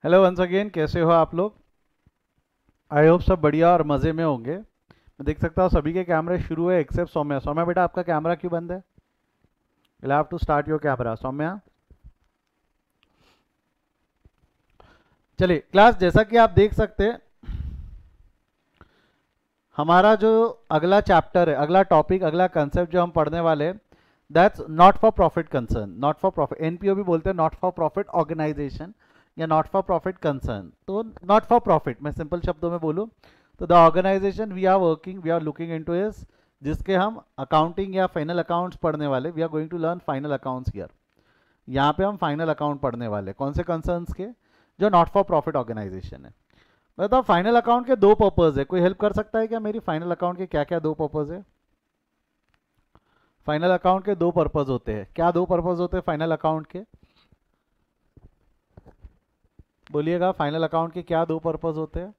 Hello once again, कैसे हो आप लोग? आई होप सब बढ़िया और मज़े में होंगे। मैं देख सकता हूँ सभी के कैमरे शुरू है एक्सेप्ट सौम्या। सौम्या बेटा, आपका कैमरा क्यों बंद है? Will have to start your camera Saumya. चलिए क्लास, जैसा कि आप देख सकते हैं, हमारा जो अगला चैप्टर है, अगला टॉपिक, अगला कंसेप्ट जो हम पढ़ने वाले हैं, that's not for profit concern. Not for profit, NPO भी बोलते हैं, नॉट फॉर प्रॉफिट ऑर्गेनाइजेशन या नॉट फॉर प्रॉफिट कंसर्न। तो नॉट फॉर प्रॉफिट मैं सिंपल शब्दों में बोलूँ तो the organization we are working, we are looking into is, जिसके हम अकाउंटिंग या फाइनल अकाउंट्स पढ़ने वाले। We are going to learn final accounts here. यहाँ पे हम फाइनल अकाउंट पढ़ने वाले कौन से कंसर्न्स के? जो नॉट फॉर प्रॉफिट ऑर्गेनाइजेशन है। बताओ, फाइनल अकाउंट के दो पर्पज है। कोई हेल्प कर सकता है क्या मेरी? फाइनल अकाउंट के क्या क्या दो पर्पज है? फाइनल अकाउंट के दो पर्पज होते हैं। क्या दो पर्पज होते हैं फाइनल अकाउंट के? बोलिएगा, फाइनल अकाउंट के क्या दो पर्पज होते हैं?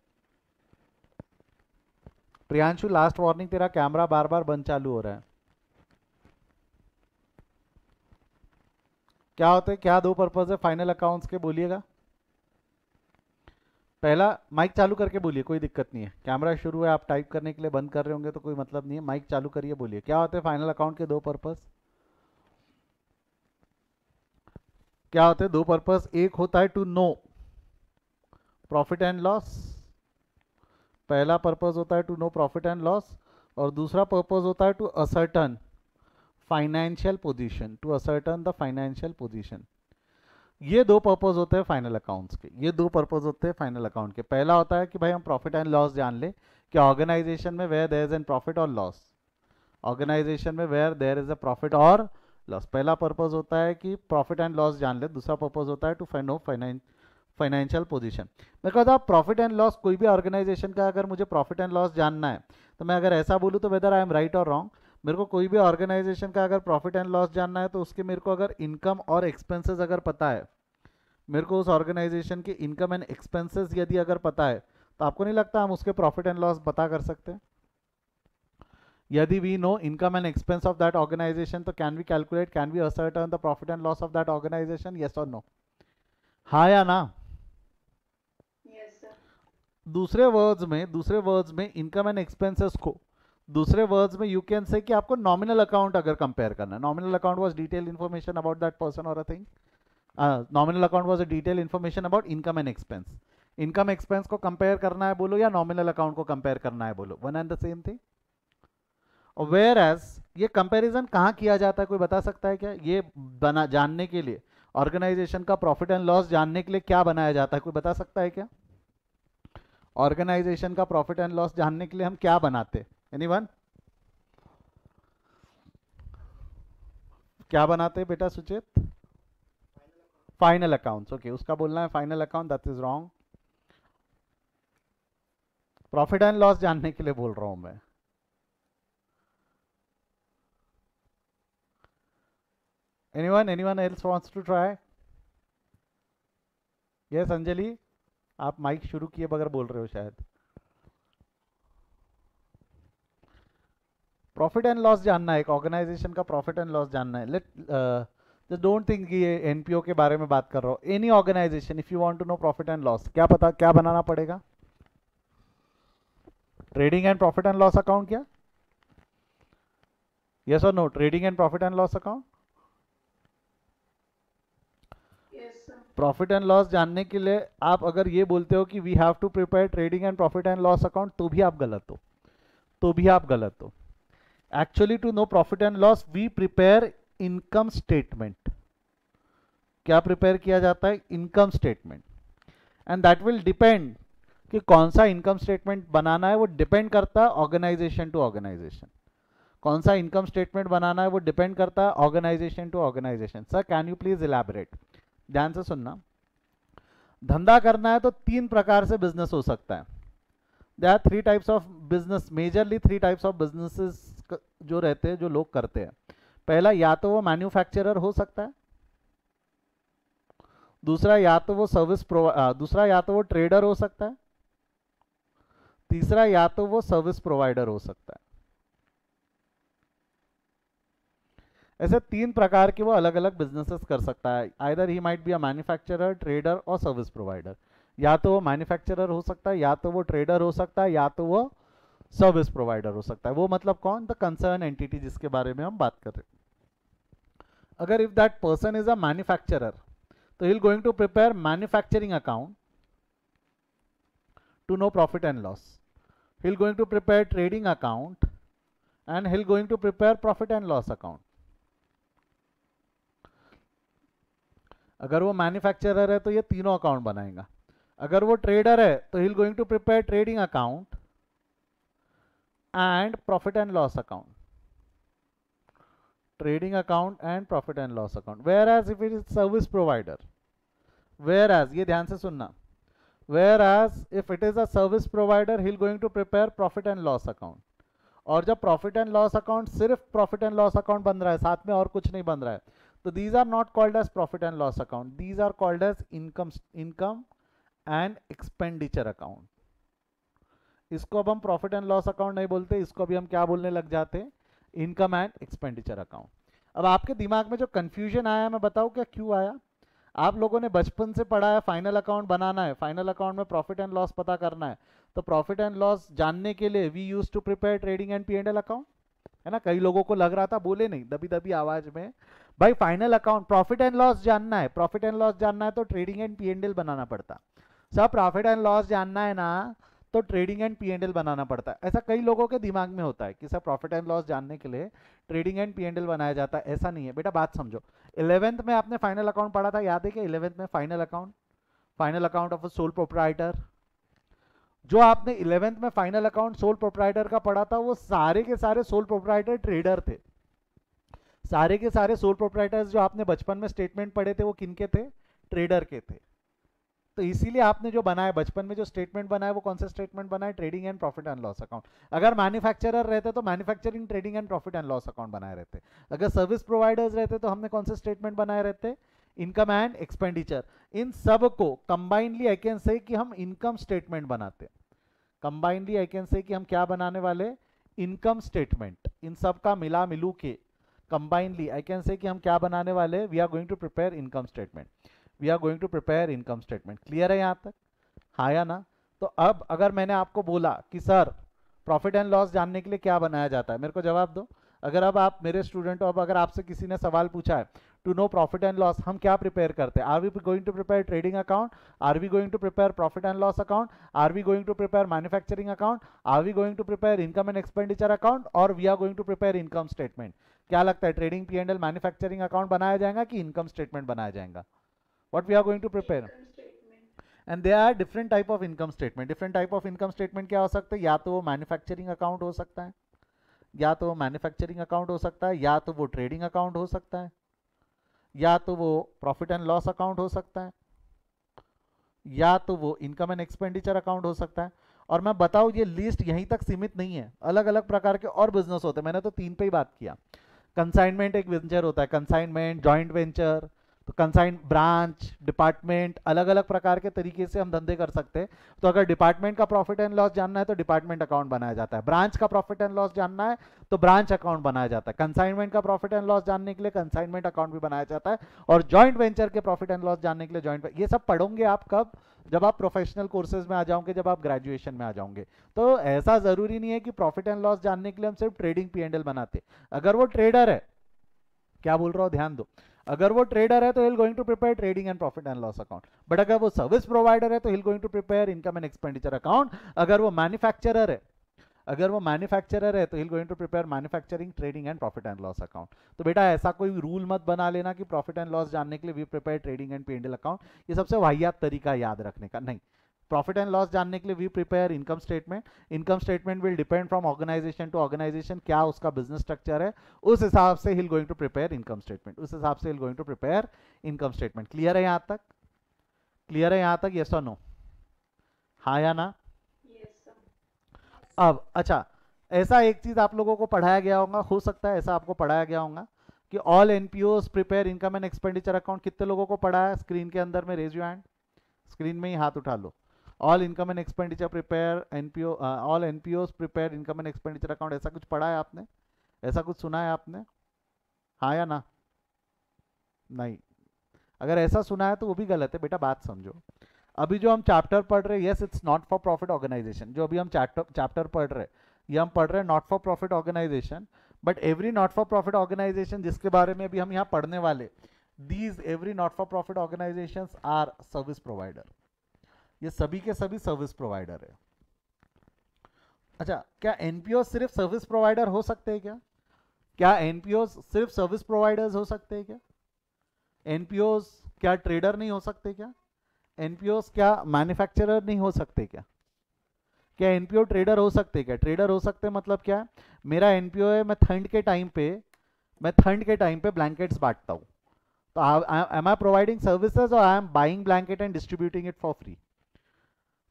प्रियांशु, लास्ट वार्निंग, तेरा कैमरा बार बार बंद चालू हो रहा है। क्या होते हैं, क्या दो पर्पज है फाइनल अकाउंट्स के? बोलिएगा। पहला, माइक चालू करके बोलिए, कोई दिक्कत नहीं है। कैमरा शुरू है, आप टाइप करने के लिए बंद कर रहे होंगे तो कोई मतलब नहीं है। माइक चालू करिए, बोलिए क्या होते हैं फाइनल अकाउंट के दो पर्पज? क्या होते हैं दो पर्पज? एक होता है to know profit and loss. पहला पर्पज होता है to know profit and loss, और दूसरा पर्पज होता है to ascertain financial position, to ascertain the financial position. ये दो पर्पज होते हैं फाइनल अकाउंट्स के। ये दो पर्पज होते हैं फाइनल अकाउंट के। पहला होता है कि भाई हम प्रॉफिट एंड लॉस जान ले कि ऑर्गेनाइजेशन में where there is an profit और लॉस, ऑर्गेनाइजेशन में where there is a profit और लॉस। पहला पर्पज होता है कि प्रॉफिट एंड लॉस जान ले। दूसरा पर्पज होता है टू नो फाइनेंशियल पोजीशन। मैं कहता हूँ प्रॉफिट एंड लॉस, कोई भी ऑर्गेनाइजेशन का अगर मुझे प्रॉफिट एंड लॉस जानना है तो मैं अगर ऐसा बोलूँ तो वेदर आई एम राइट और रॉन्ग, मेरे को कोई भी ऑर्गेनाइजेशन का अगर प्रॉफिट एंड लॉस जानना है तो उसके मेरे को अगर इनकम और एक्सपेंसेस अगर पता है, मेरे को उस ऑर्गेनाइजेशन के इनकम एंड एक्सपेंसेस यदि अगर पता है, तो आपको नहीं लगता हम उसके प्रॉफिट एंड लॉस पता कर सकते हैं? यदि we know income and expense of that organisation तो can we calculate, can we ascertain the profit and loss of that organisation? Yes और नो? हाँ या ना? Yes sir. दूसरे वर्ड्स में इनकम एंड एक्सपेंसेस को दूसरे वर्ड्स में यू कैन से कि आपको नॉमिनल अकाउंट अगर कंपेयर करना है, nominal account was detail information about that person और a thing. Nominal account was a detail information about income and expense. Income expense को कंपेयर करना है बोलो, या नॉमिनल अकाउंट को कंपेयर करना है बोलो, one and the same thing. और वेयर एज ये कंपैरिजन कहाँ किया जाता है, कोई बता सकता है क्या? ये बना जानने के लिए, ऑर्गेनाइजेशन का प्रॉफिट एंड लॉस जानने के लिए क्या बनाया जाता है, कोई बता सकता है क्या? ऑर्गेनाइजेशन का प्रॉफिट एंड लॉस जानने के लिए हम क्या बनाते? एनीवन? क्या बनाते हैं बेटा सुचित? Final accounts. ओके, उसका बोलना है final account, that is wrong. Profit and loss जानने के लिए बोल रहा हूं मैं। Anyone else wants to try? Yes Anjali, आप माइक शुरू किए बगैर बोल रहे हो शायद। प्रॉफिट एंड लॉस जानना है, एक ऑर्गेनाइजेशन का प्रॉफिट एंड लॉस जानना है। लेट जस्ट डोंट थिंक कि ये एनपीओ के बारे में बात कर रहा हूँ। Any organization, if you want to know profit and loss, क्या पता क्या बनाना पड़ेगा? Trading and profit and loss account क्या? यस और no? Trading and profit and loss account. Yes sir. Profit and loss जानने के लिए आप अगर ये बोलते हो कि we have to prepare trading and profit and loss account, तो भी आप गलत हो। तो भी आप गलत हो। Actually to know profit and loss we prepare income statement. क्या प्रिपेयर किया जाता है? Income statement. And that will depend कि कौन सा इनकम स्टेटमेंट बनाना है, वो डिपेंड करता है ऑर्गेनाइजेशन टू ऑर्गेनाइजेशन। कौन सा इनकम स्टेटमेंट बनाना है वो डिपेंड करता है organization to organization. Sir can you please elaborate? ध्यान से सुनना। धंधा करना है तो तीन प्रकार से बिजनेस हो सकता है। There are three types of business, majorly three types of businesses जो रहते हैं, जो लोग करते हैं। पहला, या तो वो मैन्युफैक्चरर हो सकता है। दूसरा, या तो वो दूसरा या तो वो ट्रेडर हो सकता है। तीसरा, या तो वो सर्विस प्रोवाइडर हो सकता है। ऐसे तीन प्रकार के वो अलग अलग बिजनेसेस कर सकता है। Either he might be a manufacturer, trader और सर्विस प्रोवाइडर। या तो वो मैन्युफैक्चरर हो सकता है, या तो वो ट्रेडर हो सकता है, या तो वो सर्विस प्रोवाइडर हो सकता है। वो मतलब कौन? द कंसर्न एंटिटी, जिसके बारे में हम बात कर रहे हैं। अगर if that person is a manufacturer, तो he'll going to prepare manufacturing account to know profit and loss. He'll going to prepare trading account and he'll going to prepare profit and loss account. अगर वो manufacturer है तो ये तीनों account बनाएगा। अगर वो ट्रेडर है तो he'll going to prepare trading account and profit and loss account. Trading account and profit and loss account. Whereas if it is service provider, whereas ये ध्यान से सुनना, whereas if it is a service provider, he'll going to prepare profit and loss account. और जब profit and loss account सिर्फ profit and loss account बन रहा है, साथ में और कुछ नहीं बन रहा है, तो these are not called as profit and loss account, these are called as income and expenditure account. इसको अब हम प्रॉफिट एंड लॉस अकाउंट नहीं बोलते, इसको अभी हम क्या बोलने लग जाते हैं? Income and expenditure account. अब आपके दिमाग में जो कंफ्यूजन आया, मैं बताऊं क्या क्यों आया? आप लोगों ने बचपन से पढ़ा है फाइनल अकाउंट बनाना है, फाइनल अकाउंट में प्रॉफिट एंड लॉस पता करना है, तो प्रॉफिट एंड लॉस जानने के लिए we use to prepare trading and P&L account, है ना? कई लोगों को लग रहा था, बोले नहीं दबी दबी आवाज में, भाई final account profit and loss जानना है, प्रॉफिट एंड लॉस जानना है तो ट्रेडिंग एंड P&L बनाना पड़ता। सब प्रॉफिट एंड लॉस जानना है ना, तो ट्रेडिंग एंड P&L बनाना पड़ता है। ऐसा कई लोगों के दिमाग में होता है कि सर प्रॉफिट एंड लॉस जानने के लिए ट्रेडिंग एंड P&L बनाया जाता है। ऐसा नहीं है बेटा, बात समझो। 11th में आपने फाइनल अकाउंट पढ़ा था, याद है कि 11th में final account of a sole proprietor. जो आपने 11th में फाइनल अकाउंट सोल प्रोप्राइटर का पढ़ा था, वो सारे के सारे सोल प्रोप्राइटर ट्रेडर थे। सारे के सारे सोल प्रोप्राइटर्स जो आपने बचपन में स्टेटमेंट पढ़े थे, वो किनके थे? ट्रेडर के थे। तो इसीलिए आपने जो बनाया बचपन में, जो स्टेटमेंट बनाया, वो कौन सा स्टेटमेंट बनाया? Trading and profit and loss account. अगर मैन्युफैक्चरर रहते तो manufacturing, trading and profit and loss account बनाए रहते। अगर सर्विस प्रोवाइडर्स रहते तो हमने कौन से स्टेटमेंट बनाए रहते? Income and expenditure. इन सब को कंबाइनली आई कैन से कि हम इनकम स्टेटमेंट बनाते। कंबाइनली आई कैन से कि हम क्या बनाने वाले? Income statement. इन सब का मिला मिलू के कंबाइनली आई कैन से कि हम क्या बनाने वाले? We are going to prepare income statement. We are going to prepare income statement. Clear है यहाँ तक? हाँ या ना? तो अब अगर मैंने आपको बोला कि सर प्रॉफिट एंड लॉस जानने के लिए क्या बनाया जाता है, मेरे को जवाब दो। अगर अब आप मेरे स्टूडेंट हो, अब अगर आपसे किसी ने सवाल पूछा है to know profit and loss, हम क्या प्रिपेयर करते हैं? Are we going to prepare trading account? Are we going to prepare profit and loss account? Are we going to prepare manufacturing account? Are we going to prepare income and expenditure account? और we are going to prepare income statement? क्या लगता है, trading P&L manufacturing account बनाया जाएगा कि income statement बनाया जाएगा? What we are going to prepare? Income statement. And there are different type of income statement. Different type of income statement क्या हो सकता है? या तो वो मैन्युफैक्चरिंग अकाउंट हो सकता है, या तो वो मैन्युफैक्चरिंग अकाउंट हो सकता है, या तो वो ट्रेडिंग अकाउंट हो सकता है, या तो वो प्रॉफिट एंड लॉस अकाउंट हो सकता है, या तो वो इनकम एंड एक्सपेंडिचर अकाउंट हो सकता है। और मैं बताऊं, ये लिस्ट यहीं तक सीमित नहीं है, अलग अलग प्रकार के और बिजनेस होते हैं। मैंने तो 3 पे ही बात किया। कंसाइनमेंट एक वेंचर होता है, कंसाइनमेंट, जॉइंट वेंचर, तो कंसाइन, ब्रांच, डिपार्टमेंट, अलग अलग प्रकार के तरीके से हम धंधे कर सकते हैं। तो अगर डिपार्टमेंट का प्रॉफिट एंड लॉस जानना है तो डिपार्टमेंट अकाउंट बनाया जाता है, ब्रांच का प्रॉफिट एंड लॉस जानना है तो ब्रांच अकाउंट बनाया जाता है, कंसाइनमेंट का प्रॉफिट एंड लॉस जानने के लिए कंसाइनमेंट अकाउंट भी बनाया जाता है, और जॉइंट वेंचर के प्रॉफिट एंड लॉस जानने के लिए जॉइंट। ये सब पढ़ोगे आप कब? जब आप प्रोफेशनल कोर्सेज में आ जाओगे, जब आप ग्रेजुएशन में आ जाओगे। तो ऐसा जरूरी नहीं है कि प्रॉफिट एंड लॉस जानने के लिए हम सिर्फ ट्रेडिंग P&L बनाते। अगर वो ट्रेडर है, क्या बोल रहा हूं ध्यान दो, अगर वो ट्रेडर है तो he going to prepare trading and profit and loss account. But अगर वो सर्विस प्रोवाइडर है तो he going to prepare income and expenditure account. अगर वो मैन्युफैक्चरर है, तो he going to prepare manufacturing, trading and profit and loss account. तो बेटा ऐसा कोई रूल मत बना लेना कि प्रॉफिट एंड लॉस जानने के लिए we prepare trading and P&L account. ये सबसे वाहियात तरीका याद रखने का। नहीं, प्रॉफिट एंड लॉस जानने के लिए we prepare income statement. Income statement will depend from organization to organization, क्या उसका बिजनेस स्ट्रक्चर है, उस हिसाब से he going to prepare income statement, उस हिसाब से he going to prepare income statement. Clear है यहाँ तक? क्लियर है यहाँ तक? यस और नो? हाँ या ना? Yes, sir. अब अच्छा, ऐसा एक चीज आप लोगों को पढ़ाया गया होगा, हो सकता है ऐसा आपको पढ़ाया गया होगा कि all NPOs prepare income and expenditure account. कितने लोगों को पढ़ा है? स्क्रीन के अंदर में रेज योर हैंड, स्क्रीन में ही हाथ उठा लो। All income and expenditure prepare NPO, all NPOs prepare income and expenditure account. ऐसा कुछ पढ़ा है आपने? ऐसा कुछ सुना है आपने? हाँ या ना? नहीं। अगर ऐसा सुना है तो वो भी गलत है बेटा, बात समझो। अभी जो हम चैप्टर पढ़ रहे हैं, yes it's not for profit organization, जो अभी हम चैप्टर पढ़ रहे हैं ये हम पढ़ रहे हैं not for profit organization, but every not for profit organization जिसके बारे में अभी हम यहाँ पढ़ने वाले, these every not for profit organizations are service provider, ये सभी के सभी सर्विस प्रोवाइडर है। अच्छा, क्या एनपीओ सिर्फ सर्विस प्रोवाइडर हो सकते हैं क्या? क्या एनपीओ सिर्फ सर्विस प्रोवाइडर्स हो सकते हैं क्या? एनपीओ क्या ट्रेडर नहीं हो सकते क्या? एनपीओ क्या मैन्युफैक्चरर नहीं हो सकते क्या? क्या एनपीओ ट्रेडर हो सकते क्या? ट्रेडर हो सकते मतलब क्या है, मेरा एनपीओ है, मैं ठंड के टाइम पे ब्लैंकेट्स बांटता हूँ, तो एम आई प्रोवाइडिंग सर्विसेज और I am buying blanket and distributing it for free?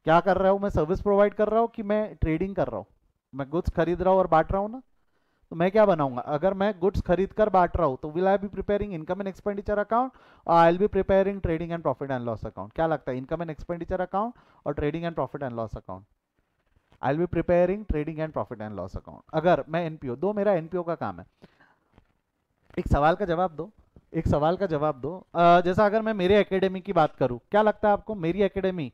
क्या कर रहा हूँ मैं? सर्विस प्रोवाइड कर रहा हूँ कि मैं ट्रेडिंग कर रहा हूँ? मैं गुड्स खरीद रहा हूँ और बांट रहा हूँ ना, तो मैं क्या बनाऊंगा? अगर मैं गुड्स खरीद कर बांट रहा हूँ तो will I be preparing income and expenditure account और I will be preparing trading and profit and loss account? क्या लगता है, इनकम एंड एक्सपेंडिचर अकाउंट और trading and profit and loss account? I will be preparing trading and profit and loss account. अगर मैं NPO दो, मेरा NPO का काम है, एक सवाल का जवाब दो, एक सवाल का जवाब दो। जैसा अगर मैं मेरे एकेडमी की बात करूं, क्या लगता है आपको मेरी एकेडमी,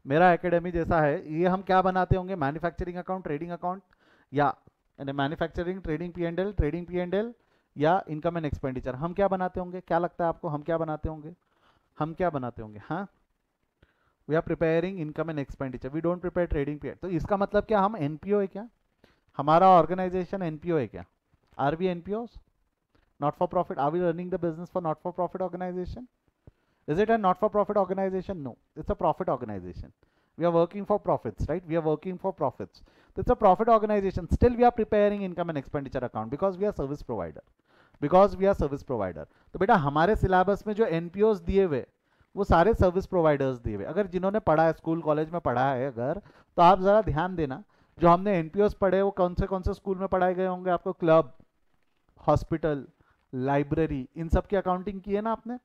मेरा एकेडमी जैसा है, ये हम क्या बनाते होंगे? मैन्युफैक्चरिंग अकाउंट, ट्रेडिंग अकाउंट, या manufacturing trading P and L, या इनकम एंड एक्सपेंडिचर, हम क्या बनाते होंगे? क्या लगता है आपको हम क्या बनाते होंगे? हम क्या बनाते होंगे? हाँ, we are preparing income and expenditure, we don't prepare trading P. तो इसका मतलब क्या, हम एनपीओ है क्या? हमारा ऑर्गेनाइजेशन एनपीओ है क्या? Are we NPO? Not for profit? Are we running the business for not for profit organization? Is it a not for profit organization? No, it's a profit organization. We are working for profits, right? We are working for profits. So it's a profit organization. Still we are preparing income and expenditure account because we are service provider. Because we are service provider. तो बेटा हमारे syllabus में जो एनपीओस दिए हुए वो सारे service providers दिए हुए। अगर जिन्होंने पढ़ा है, स्कूल कॉलेज में पढ़ा है अगर, तो आप ज़रा ध्यान देना, जो हमने एनपीओस पढ़े वो कौन से स्कूल में पढ़ाए गए होंगे आपको? क्लब, हॉस्पिटल, लाइब्रेरी, इन सब की अकाउंटिंग की है ना आपने?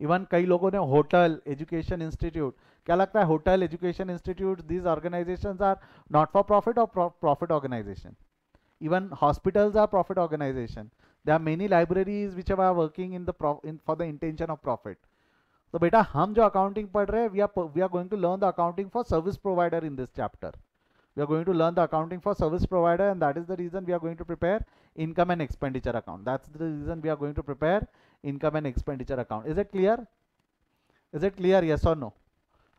इवन कई लोगों ने होटल एजुकेशन इंस्टीट्यूट, क्या लगता है hotel education institute, these organisations are not for profit और profit organisation? Even hospitals are profit organisation, there are many libraries which are working in the for the intention of profit. तो बेटा हम जो accounting पढ़ रहे हैं, we are going to learn the accounting for service provider in this chapter. We are going to learn the accounting for service provider, and that is the reason we are going to prepare income and expenditure account. That's the reason we are going to prepare income and expenditure account. Is it clear? Is it clear? Yes or no?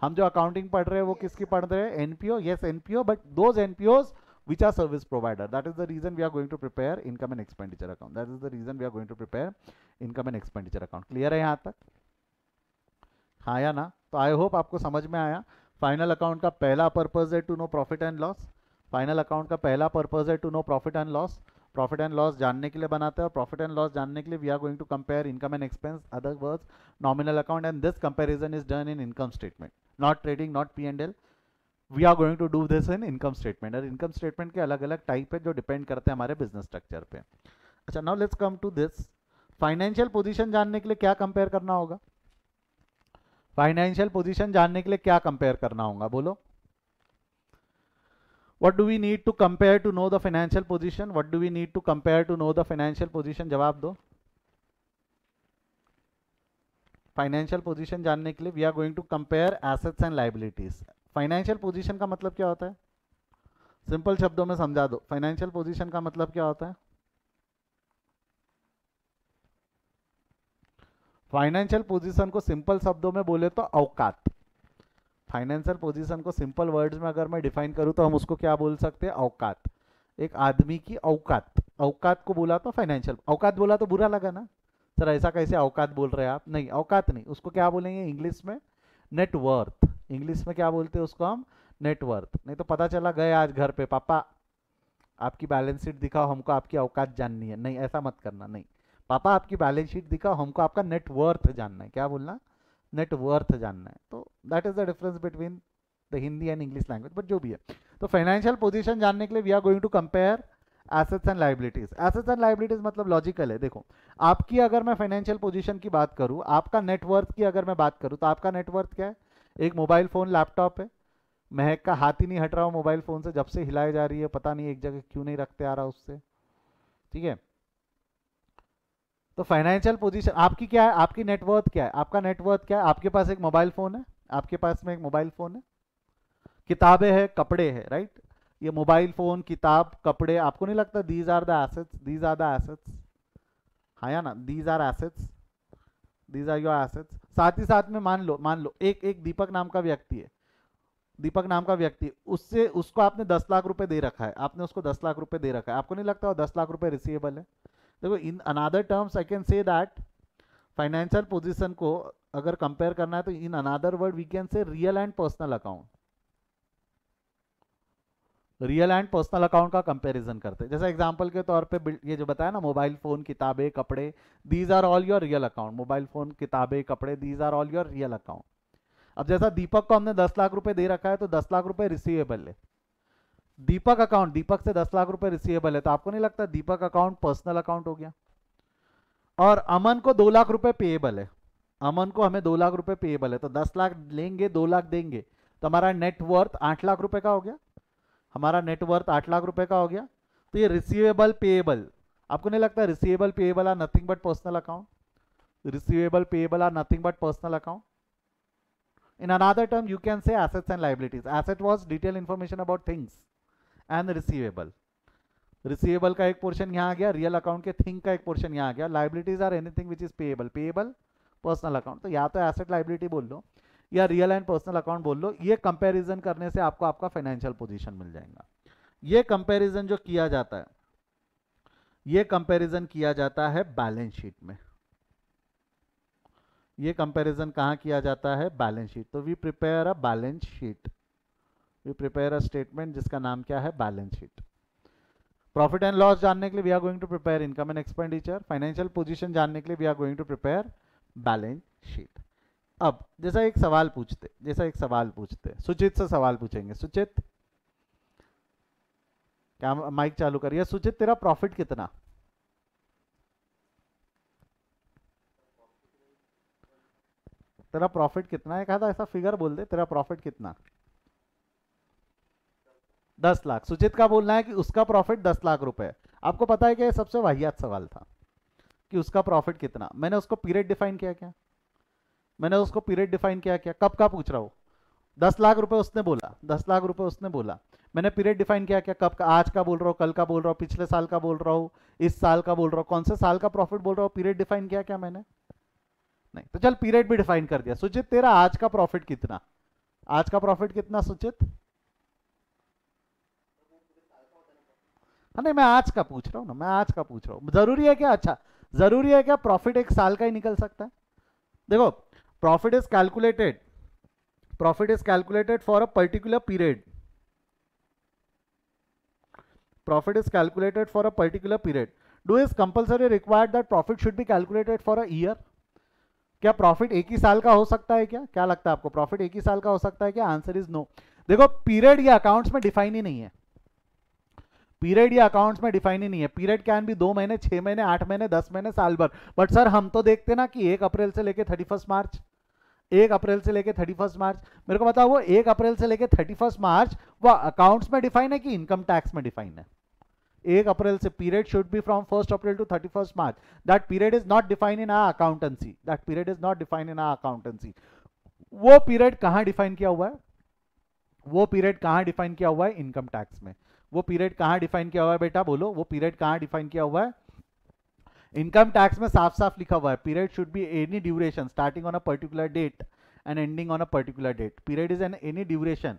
हम जो accounting पढ़ रहे हैं वो किसकी पढ़ रहे हैं? NPO. Yes NPO, but those NPOs which are service provider. That is the reason we are going to prepare income and expenditure account. That is the reason we are going to prepare income and expenditure account. Clear है यहाँ तक? हाँ या ना? तो I hope आपको समझ में आया. फाइनल अकाउंट का पहला पर्पज है to know profit and loss. Final account का पहला पर्पज है to know profit and loss. Profit and loss जानने के लिए बनाते हैं, और प्रॉफिट एंड लॉस जानने के लिए we are going to compare income and expense, other words nominal account, and this comparison is done in income statement, not trading, not P and L. We are going to do this in income statement. और income statement के अलग अलग type है जो depend करते हैं हमारे business structure पे. अच्छा, now let's come to this. Financial position जानने के लिए क्या कंपेयर करना होगा? फाइनेंशियल पोजीशन जानने के लिए क्या कंपेयर करना होगा बोलो? What do we need to compare to know the financial position? What do we need to compare to know the financial position? जवाब दो. फाइनेंशियल पोजीशन जानने के लिए we are going to compare assets and liabilities. Financial position का मतलब क्या होता है? सिंपल शब्दों में समझा दो. फाइनेंशियल पोजीशन का मतलब क्या होता है? फाइनेंशियल पोजीशन को सिंपल शब्दों में बोले तो औकात. फाइनेंशियल पोजीशन को सिंपल वर्ड्स में अगर मैं डिफाइन करूं तो हम उसको क्या बोल सकते हैं? औकात. एक आदमी की औकात. औकात को बोला तो फाइनेंशियल. औकात बोला तो बुरा लगा ना सर, ऐसा कैसे औकात बोल रहे हैं आप? नहीं, औकात नहीं, उसको क्या बोलेंगे इंग्लिश में? नेटवर्थ. इंग्लिश में क्या बोलते हैं उसको हम? नेटवर्थ. नहीं तो पता चला गए आज घर पे, पापा आपकी बैलेंस शीट दिखाओ, हमको आपकी औकात जाननी है. नहीं, ऐसा मत करना. नहीं, पापा आपकी बैलेंस शीट दिखाओ, हमको आपका नेटवर्थ जानना है. क्या बोलना? नेटवर्थ जानना है. तो that is the difference between the Hindi and English language, but जो भी है. तो फाइनेंशियल पोजीशन जानने के लिए we are going to compare assets and liabilities. Assets and liabilities मतलब लॉजिकल है. देखो, आपकी अगर मैं फाइनेंशियल पोजीशन की बात करूं, आपका नेटवर्थ की अगर मैं बात करूं, तो आपका नेटवर्थ क्या है? एक मोबाइल फोन, लैपटॉप है. महक का हाथ ही नहीं हट रहा हो मोबाइल फोन से, जब से हिलाई जा रही है, पता नहीं एक जगह क्यों नहीं रखते आ रहा उससे. ठीक है, तो फाइनेंशियल पोजीशन आपकी क्या है, आपकी नेटवर्थ क्या है, आपका नेटवर्थ क्या है, आपके पास एक मोबाइल फोन है, आपके पास में एक मोबाइल फोन है, किताबें है, कपड़े है, राइट। ये मोबाइल फोन, किताब, कपड़े, आपको नहीं लगता these are the assets, these are the assets, हाँ या ना, these are assets, these are your assets. साथ ही साथ में मान लो एक एक दीपक नाम का व्यक्ति है, दीपक नाम का व्यक्ति, उससे उसको आपने 10 लाख रुपए दे रखा है, आपने उसको 10 लाख रुपए दे रखा है, आपको नहीं लगता वो 10 लाख रुपए रिसीवेबल है। देखो in another terms I can say that financial position को अगर कंपेयर करना है तो in another word we can say real and personal account, real and personal account का कंपैरिजन करते हैं। जैसे एग्जांपल के तौर पे ये जो बताया ना, मोबाइल फोन, किताबें, कपड़े, these are all your real account, mobile phone, किताबें, कपड़े, these are all your real account. अब जैसा दीपक को हमने 10 लाख रुपए दे रखा है तो 10 लाख रुपए रिसीवेबल है, दीपक अकाउंट, दीपक से 10 लाख रुपए रिसीवेबल है, तो आपको नहीं लगता दीपक अकाउंट पर्सनल अकाउंट हो गया। और अमन को 2 लाख रुपए पेएबल है, अमन को हमें 2 लाख रुपए पेएबल है, तो 10 लाख लेंगे, 2 लाख देंगे, तो हमारा नेटवर्थ 8 लाख रुपए का हो गया, हमारा नेटवर्थ 8 लाख रुपए का हो गया। तो ये रिसीवेबल पेएबल, आपको नहीं लगता receivable payable are nothing but personal account, receivable payable are nothing but personal account. In another term, you can say assets and liabilities. Asset was detailed information about things and receivable. Receivable का एक portion यहाँ आ गया, real account के thing का एक portion यहाँ आ गया। Liabilities are anything which is payable, payable personal account. तो या तो एसेट लाइबिलिटी बोल लो या रियल एंड पर्सनल अकाउंट बोल लो। ये कंपैरिजन करने से आपको आपका फाइनेंशियल पोजीशन मिल जाएगा। ये कंपैरिजन जो किया जाता है, ये कंपैरिजन किया जाता है बैलेंस शीट में। ये कंपैरिजन कहाँ किया जाता है, बैलेंस शीट। तो we prepare a balance sheet, we prepare a statement जिसका नाम क्या है, balance sheet. Profit and loss जानने के लिए we are going to prepare income and expenditure. Financial position जानने के लिए we are going to prepare balance sheet. अब जैसा एक सवाल पूछते, सुचित से सवाल पूछेंगे। सुचित, क्या माइक चालू करिए। सुचित, तेरा प्रॉफिट कितना? तेरा प्रॉफिट कितना है? कहा था ऐसा फिगर बोल दे, तेरा प्रॉफिट कितना? 10 लाख। सुचित का बोलना है कि उसका प्रॉफिट 10 लाख रुपए है। आपको पता है कि ये सबसे वाहियात सवाल था कि उसका प्रॉफिट कितना। मैंने उसको पीरियड डिफाइन किया क्या? मैंने उसको पीरियड डिफाइन किया क्या? कब का पूछ रहा हूं? 10 लाख रुपए उसने बोला, 10 लाख रुपए उसने बोला, मैंने पीरियड डिफाइन किया क्या? कब का? आज का बोल रहा हूँ, कल का बोल रहा हूँ, पिछले साल का बोल रहा हूँ, इस साल का बोल रहा हूँ, कौन से साल का प्रॉफिट बोल रहा हूँ? पीरियड डिफाइन किया क्या मैंने? नहीं। तो चल पीरियड भी डिफाइन कर दिया। सुचित, तेरा आज का प्रॉफिट कितना? आज का प्रॉफिट कितना सुचित? हाँ नहीं, मैं आज का पूछ रहा हूँ ना, मैं आज का पूछ रहा हूँ। जरूरी है क्या? अच्छा, जरूरी है क्या प्रॉफिट एक साल का ही निकल सकता है? देखो, profit is calculated, profit is calculated for a particular period, profit is calculated for a particular period. Do is compulsory required that profit should be calculated for a year? क्या प्रॉफिट एक ही साल का हो सकता है क्या? क्या लगता है आपको, प्रॉफिट एक ही साल का हो सकता है क्या? Answer is no. देखो, पीरियड या अकाउंट्स में डिफाइन ही नहीं है, पीरियड या अकाउंट्स में डिफाइन ही नहीं है। पीरियड कैन भी 2 महीने, 6 महीने, 8 महीने, 10 महीने, साल भर। बट सर हम तो देखते ना कि 1 अप्रैल से लेके 31 मार्च, 1 अप्रैल से लेके 31 मार्च। मेरे को बताओ, वो 1 अप्रैल से लेके 31 मार्च वो अकाउंट्स में डिफाइन है कि इनकम टैक्स में डिफाइन है? 1 अप्रैल से period should be from 1 April to 31 March. That period is not define in our accountancy, that period is not define in our accountancy. वो पीरियड कहां डिफाइन किया हुआ है? वो पीरियड कहां डिफाइन किया हुआ है? इनकम टैक्स में। वो पीरियड कहां डिफाइन किया हुआ है बेटा? बोलो, वो पीरियड कहां डिफाइन किया हुआ है? इनकम टैक्स में साफ साफ लिखा हुआ है, period should be any duration starting on a particular date and ending on a particular date. Period is an any duration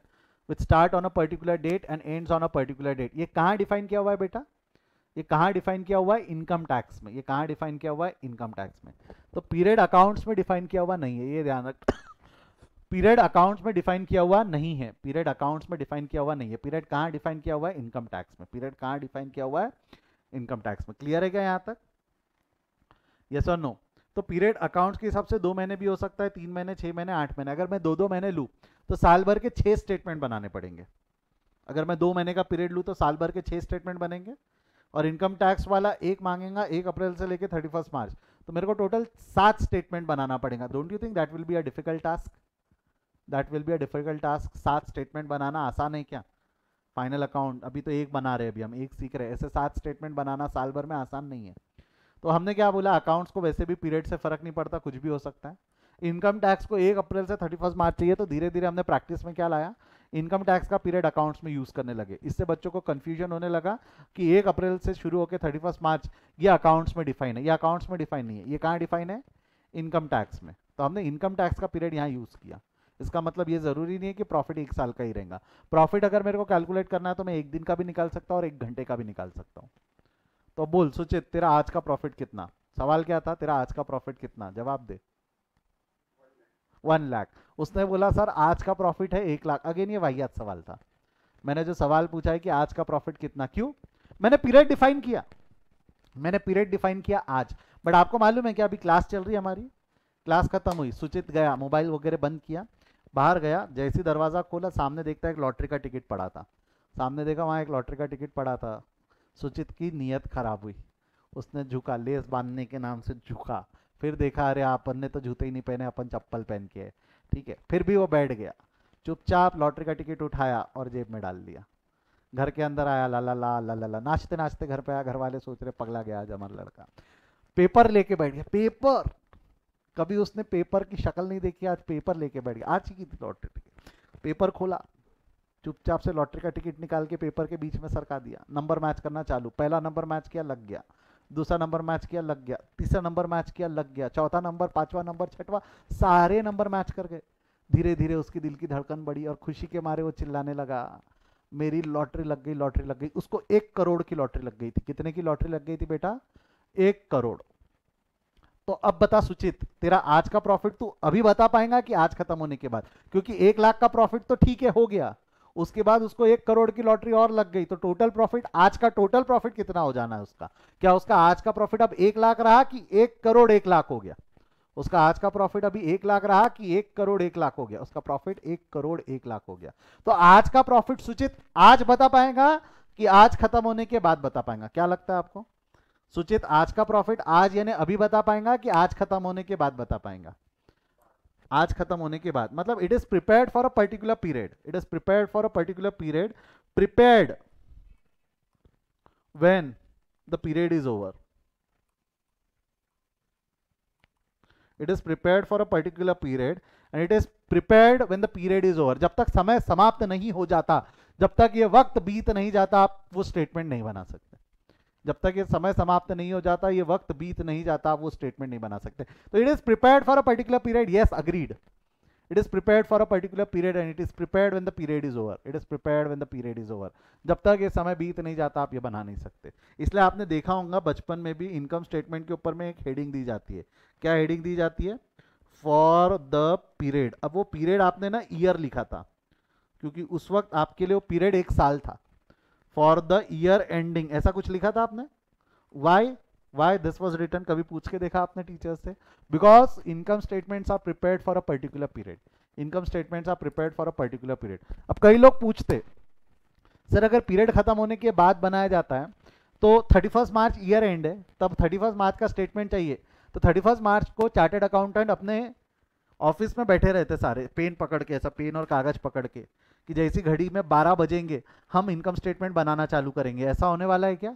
which start on a particular date and ends on a particular date. ये कहाँ define किया हुआ है बेटा? ये कहाँ define किया हुआ है? इनकम टैक्स में। ये कहाँ डिफाइन किया हुआ है? इनकम टैक्स में। तो पीरियड अकाउंट्स में डिफाइन किया हुआ नहीं है, ये ध्यान रख। पीरियड अकाउंट्स में डिफाइन किया हुआ नहीं है, पीरियड अकाउंट्स में डिफाइन किया हुआ नहीं है। पीरियड कहाँ डिफाइन किया हुआ है? इनकम टैक्स में। पीरियड कहाँ डिफाइन किया हुआ है? इनकम टैक्स में। क्लियर है क्या यहाँ तक? यस और नो? तो पीरियड अकाउंट्स के हिसाब से 2 महीने भी हो सकता है, 3 महीने, 6 महीने, 8 महीने। अगर मैं 2-2 महीने लूँ तो साल भर के 6 स्टेटमेंट बनाने पड़ेंगे। अगर मैं 2 महीने का पीरियड लूँ तो साल भर के 6 स्टेटमेंट बनेंगे। और इनकम टैक्स वाला एक मांगेगा 1 अप्रैल से लेकर 31 मार्च, तो मेरे को टोटल 7 स्टेटमेंट बनाना पड़ेगा। Don't you think that will be a difficult task? That will be a difficult task. 7 statement बनाना आसान है क्या? फाइनल अकाउंट अभी तो एक बना रहे, अभी हम एक सीख रहे हैं, ऐसे 7 स्टेटमेंट बनाना साल भर में आसान नहीं है। तो हमने क्या बोला, अकाउंट्स को वैसे भी पीरियड से फर्क नहीं पड़ता, कुछ भी हो सकता है। इनकम टैक्स को 1 अप्रैल से 31 मार्च चाहिए, तो धीरे धीरे हमने प्रैक्टिस में क्या लाया, इनकम टैक्स का पीरियड अकाउंट्स में यूज करने लगे। इससे बच्चों को कंफ्यूजन होने लगा कि 1 अप्रैल से शुरू होकर 31 मार्च ये अकाउंट्स में डिफाइन है, ये अकाउंट्स में डिफाइन नहीं है, ये कहाँ डिफाइन है, इनकम टैक्स में। तो हमने इनकम टैक्स का पीरियड यहाँ यूज किया। इसका मतलब ये जरूरी नहीं है कि प्रॉफिट 1 साल का ही रहेगा। प्रॉफिट अगर मेरे को कैलकुलेट करना है तो मैं 1 दिन का भी निकाल सकता हूँ और 1 घंटे का भी निकाल सकता हूँ। तो बोल सुचित, तेरा आज का प्रॉफिट कितना? सवाल क्या था, तेरा आज का प्रॉफिट कितना, जवाब दे। 1 लाख। उसने बोला सर आज का प्रॉफिट है 1 लाख। अगेन ये वाहियात सवाल था। मैंने जो सवाल पूछा है कि आज का प्रॉफिट कितना, क्यों? मैंने पीरियड डिफाइन किया, मैंने पीरियड डिफाइन किया आज। बट आपको मालूम है कि अभी क्लास चल रही है हमारी, क्लास खत्म हुई, सुचित गया, मोबाइल वगैरह बंद किया, बाहर गया, जैसे दरवाज़ा खोला सामने देखता है एक लॉटरी का टिकट पड़ा था। सामने देखा वहाँ एक लॉटरी का टिकट पड़ा था। सुचित की नीयत खराब हुई, उसने झुका, लेस बांधने के नाम से झुका। फिर देखा अरे अपन ने तो जूते ही नहीं पहने, अपन चप्पल पहन के है, ठीक है। फिर भी वो बैठ गया, चुपचाप लॉटरी का टिकट उठाया और जेब में डाल दिया। घर के अंदर आया, ला ला ला ला ला ला, नाचते नाचते घर पे आया। घर वाले सोच रहे पगला गया आज हमारा लड़का। पेपर लेके बैठ गया, पेपर, कभी उसने पेपर की शक्ल नहीं देखी, आज पेपर लेके बैठ गया। आज ही की थी लॉटरी टिकट। पेपर खोला, चुपचाप से लॉटरी का टिकट निकाल के पेपर के बीच में सरका दिया। नंबर मैच करना चालू, पहला नंबर मैच किया, लग गया। दूसरा नंबर मैच किया, लग गया। तीसरा नंबर मैच किया, लग गया। चौथा नंबर, पांचवा नंबर, छठवा, सारे नंबर मैच कर गए। धीरे धीरे उसकी दिल की धड़कन बढ़ी और खुशी के मारे वो चिल्लाने लगा, मेरी लॉटरी लग गई, लॉटरी लग गई। उसको 1 करोड़ की लॉटरी लग गई थी। कितने की लॉटरी लग गई थी बेटा? 1 करोड़। तो अब बता सुचित, तेरा आज का प्रॉफिट तू अभी बता पाएगा कि आज खत्म होने के बाद? क्योंकि 1 लाख का प्रॉफिट तो ठीक है, हो गया, उसके बाद उसको 1 करोड़ की लॉटरी और लग गई, तो टोटल प्रॉफिट, आज का टोटल प्रॉफिट कितना हो जाना है उसका? क्या उसका आज का प्रॉफिट अब 1 लाख रहा कि 1 करोड़ 1 लाख हो गया? उसका आज का प्रॉफिट अभी 1 लाख रहा कि 1 करोड़ 1 लाख हो गया? उसका प्रॉफिट 1 करोड़ 1 लाख हो गया। तो आज का प्रॉफिट सुचित आज बता पाएगा कि आज खत्म होने के बाद बता पाएगा? क्या लगता है आपको सुचित, आज का प्रॉफिट आज यानी अभी बता पाएगा कि आज खत्म होने के बाद बता पाएगा? आज खत्म होने के बाद, मतलब it is prepared for a particular period, it is prepared for a particular period, prepared when the period is over. It is prepared for a particular period and it is prepared when the period is over. जब तक समय समाप्त नहीं हो जाता, जब तक ये वक्त बीत नहीं जाता, आप वो स्टेटमेंट नहीं बना सकते। जब तक ये समय समाप्त नहीं हो जाता, ये वक्त बीत नहीं जाता, आप वो स्टेटमेंट नहीं बना सकते। तो it is prepared for a particular period, yes agreed. It is prepared for a particular period and it is prepared when the period is over. It is prepared when the period is over. जब तक ये समय बीत नहीं जाता, आप ये बना नहीं सकते। इसलिए आपने देखा होगा बचपन में भी इनकम स्टेटमेंट के ऊपर में एक हेडिंग दी जाती है। क्या हेडिंग दी जाती है? For the period. अब वो पीरियड आपने ना ईयर लिखा था, क्योंकि उस वक्त आपके लिए वो पीरियड 1 साल था। फॉर द ईयर एंडिंग ऐसा कुछ लिखा था आपने। वाई दिस वॉज रिटर्न, कभी पूछ के देखा आपने टीचर से? Because income statements are prepared for a particular period. Income statements are prepared for a particular period. अब कई लोग पूछते सर अगर पीरियड खत्म होने के बाद बनाया जाता है तो 31 मार्च ईयर एंड है, तब 31 मार्च का स्टेटमेंट चाहिए, तो 31 मार्च को चार्टेड अकाउंटेंट अपने ऑफिस में बैठे रहते सारे, पेन पकड़ के, ऐसा पेन और कागज पकड़ के, कि जैसी घड़ी में 12 बजेंगे हम इनकम स्टेटमेंट बनाना चालू करेंगे। ऐसा होने वाला है क्या?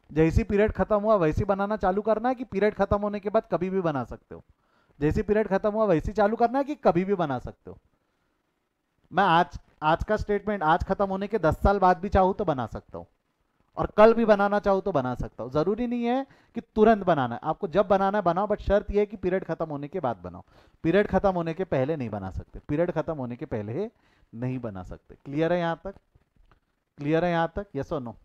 जैसी पीरियड खत्म हुआ वैसी बनाना चालू करना है कि पीरियड खत्म होने के बाद कभी भी बना सकते हो? जैसी पीरियड खत्म हुआ वैसी चालू करना है कि कभी भी बना सकते हो? मैं आज का स्टेटमेंट आज खत्म होने के 10 साल बाद भी चाहूँ तो बना सकता हूँ, और कल भी बनाना चाहूँ तो बना सकता हूँ। जरूरी नहीं है कि तुरंत बनाना है, आपको जब बनाना है बनाओ, बट शर्त यह है कि पीरियड खत्म होने के बाद बनाओ। पीरियड खत्म होने के पहले नहीं बना सकते, पीरियड खत्म होने के पहले नहीं बना सकते। क्लियर है यहाँ तक? क्लियर है यहाँ तक? यस और नो?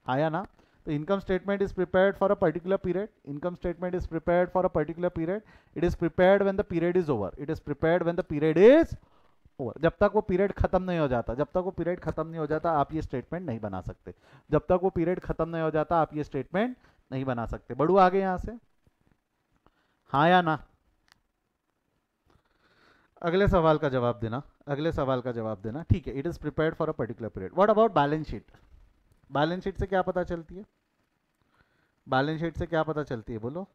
आया ना? तो income statement is prepared for a particular period. Income statement is prepared for a particular period. It is prepared when the period is over. It is prepared when the period is over. जब तक वो period खत्म नहीं हो जाता, जब तक वो पीरियड खत्म नहीं हो जाता, आप ये स्टेटमेंट नहीं बना सकते। जब तक वो पीरियड खत्म नहीं हो जाता, आप ये स्टेटमेंट नहीं बना सकते। बढ़ू आगे यहां से, हाँ या ना? अगले सवाल का जवाब देना, अगले सवाल का जवाब देना। ठीक है, it is prepared for a particular period. What about balance sheet? Balance sheet से क्या पता चलती है? बैलेंस शीट से क्या पता चलती है बोलो?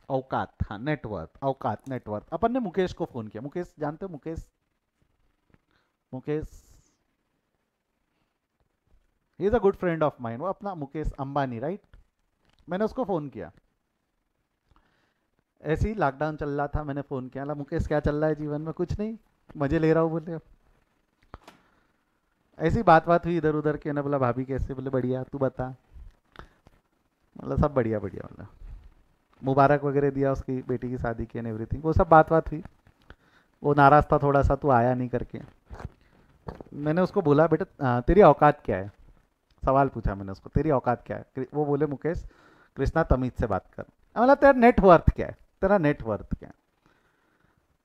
औकात, हाँ, नेटवर्थ, औकात, नेटवर्थ। अपन ने मुकेश को फोन किया, मुकेश जानते हो Mukesh? Mukesh he is a good friend of mine, वो अपना मुकेश अंबानी, राइट? मैंने उसको फ़ोन किया, ऐसे ही लॉकडाउन चल रहा था, मैंने फ़ोन किया, मुकेश क्या चल रहा है जीवन में? कुछ नहीं, मज़े ले रहा हूँ बोले। ऐसी बात हुई इधर उधर के ना, बोला भाभी कैसे? बोले बढ़िया, तू बता। मतलब सब बढ़िया बढ़िया, मतलब मुबारक वगैरह दिया उसकी बेटी की शादी की एंड एवरीथिंग, वो सब बात हुई। वो नाराज़ था थोड़ा सा, तू आया नहीं करके। मैंने उसको बोला बेटा तेरी औकात क्या है, सवाल पूछा मैंने उसको, तेरी औकात क्या है? वो बोले मुकेश कृष्णा तमीज से बात कर। मतलब तेरा नेटवर्थ क्या है, तेरा नेटवर्थ क्या है?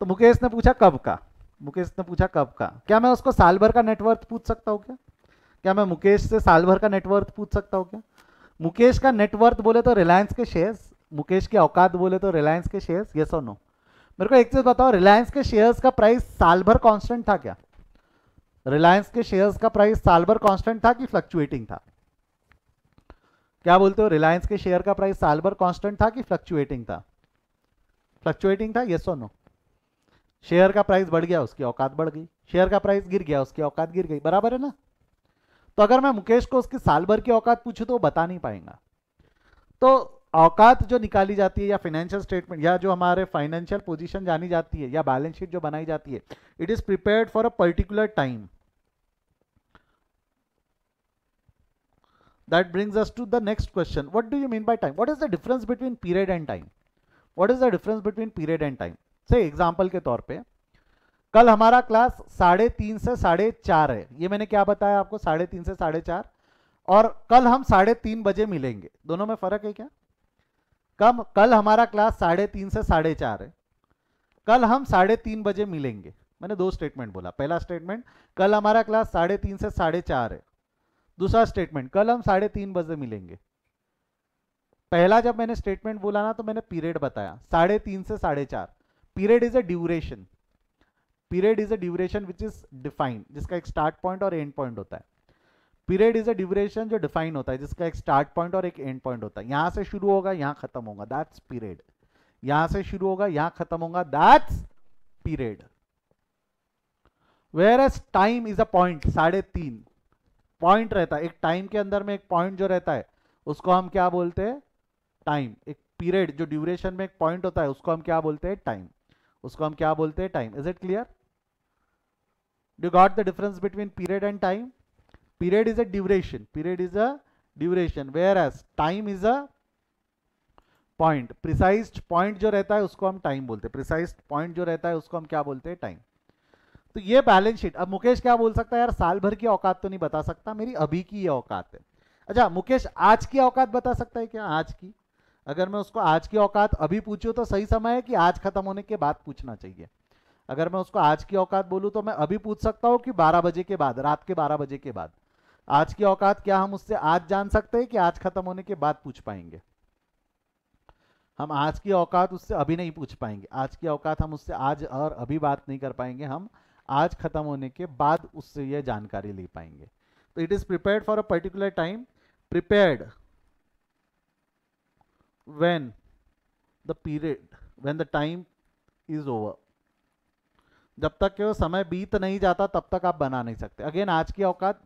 तो मुकेश ने पूछा कब का, मुकेश ने पूछा कब का, क्या मैं उसको साल भर का नेटवर्थ पूछ सकता हूँ क्या? क्या मैं मुकेश से साल भर का नेटवर्थ पूछ सकता हूँ क्या? मुकेश का नेटवर्थ बोले तो रिलायंस के शेयर्स, मुकेश की औकात बोले तो रिलायंस के शेयर्स, यस और नो? मेरे को एक चीज बताओ, रिलायंस के शेयर्स का प्राइस साल भर कांस्टेंट था क्या? रिलायंस के शेयर्स का प्राइस साल भर कांस्टेंट था कि फ्लक्चुएटिंग था? क्या बोलते हो, रिलायंस के शेयर का प्राइस साल भर कांस्टेंट था कि फ्लक्चुएटिंग था? फ्लक्चुएटिंग था, यस और नो? शेयर का प्राइस बढ़ गया, उसकी औकात बढ़ गई, शेयर का प्राइस गिर गया, उसकी औकात गिर गई, बराबर है ना? तो अगर मैं मुकेश को उसकी साल भर की औकात पूछूं तो वो बता नहीं पाएगा। तो औकात जो निकाली जाती है या फाइनेंशियल स्टेटमेंट या जो हमारे फाइनेंशियल पोजीशन जानी जाती है या बैलेंस शीट जो बनाई जाती है, it is prepared for a particular time. That brings us to the next question. What do you mean by time? What is the difference between period and time? What is the difference between period and time? से example के तौर पे, कल हमारा class 3:30 से 4:30 है, ये मैंने क्या बताया आपको, 3:30 से 4:30, और कल हम 3:30 बजे मिलेंगे, दोनों में फर्क है क्या? कल हमारा क्लास 3:30 से 4:30 है, कल हम 3:30 बजे मिलेंगे। मैंने दो स्टेटमेंट बोला, पहला स्टेटमेंट कल हमारा क्लास 3:30 से 4:30 है, दूसरा स्टेटमेंट कल हम 3:30 बजे मिलेंगे। पहला जब मैंने स्टेटमेंट बोला ना तो मैंने पीरियड बताया, 3:30 से 4:30। Period is a duration, period is a duration which is defined, जिसका एक स्टार्ट पॉइंट और एंड पॉइंट होता है। पीरियड इज अ ड्यूरेशन जो डिफाइन होता है, जिसका एक स्टार्ट पॉइंट और एक एंड पॉइंट होता है। यहां से शुरू होगा, यहां खत्म होगा, दैट्स पीरियड। यहां से शुरू होगा, यहां खत्म होगा, that's period. Whereas time is a point, 3:30 point रहता है, एक टाइम के अंदर में एक पॉइंट जो रहता है उसको हम क्या बोलते हैं, टाइम। एक पीरियड जो ड्यूरेशन में एक पॉइंट होता है उसको हम क्या बोलते हैं, टाइम। उसको हम क्या बोलते हैं, time. Is it clear? Do got the difference between period and time? Period is a duration, period is a duration, whereas time is a point. Precise point जो रहता है उसको हम टाइम बोलते हैं, प्रिसाइज पॉइंट जो रहता है उसको हम क्या बोलते हैं, टाइम। तो ये बैलेंस शीट। अब मुकेश क्या बोल सकता है, यार साल भर की औकात तो नहीं बता सकता, मेरी अभी की ये औकात है। अच्छा, मुकेश आज की औकात बता सकता है क्या, आज की? अगर मैं उसको आज की औकात अभी पूछूं तो सही समय है कि आज खत्म होने के बाद पूछना चाहिए? अगर मैं उसको आज की औकात बोलूं तो मैं अभी पूछ सकता हूं कि 12 बजे के बाद, रात के 12 बजे के बाद? आज की औकात क्या हम उससे आज जान सकते हैं कि आज खत्म होने के बाद पूछ पाएंगे? हम आज की औकात उससे अभी नहीं पूछ पाएंगे, आज की औकात हम उससे आज और अभी बात नहीं कर पाएंगे, हम आज खत्म होने के बाद उससे यह जानकारी ले पाएंगे। तो it is prepared for a particular time, prepared when the period, when the time is over. जब तक कि वो समय बीत नहीं जाता तब तक आप बना नहीं सकते। अगेन आज की औकात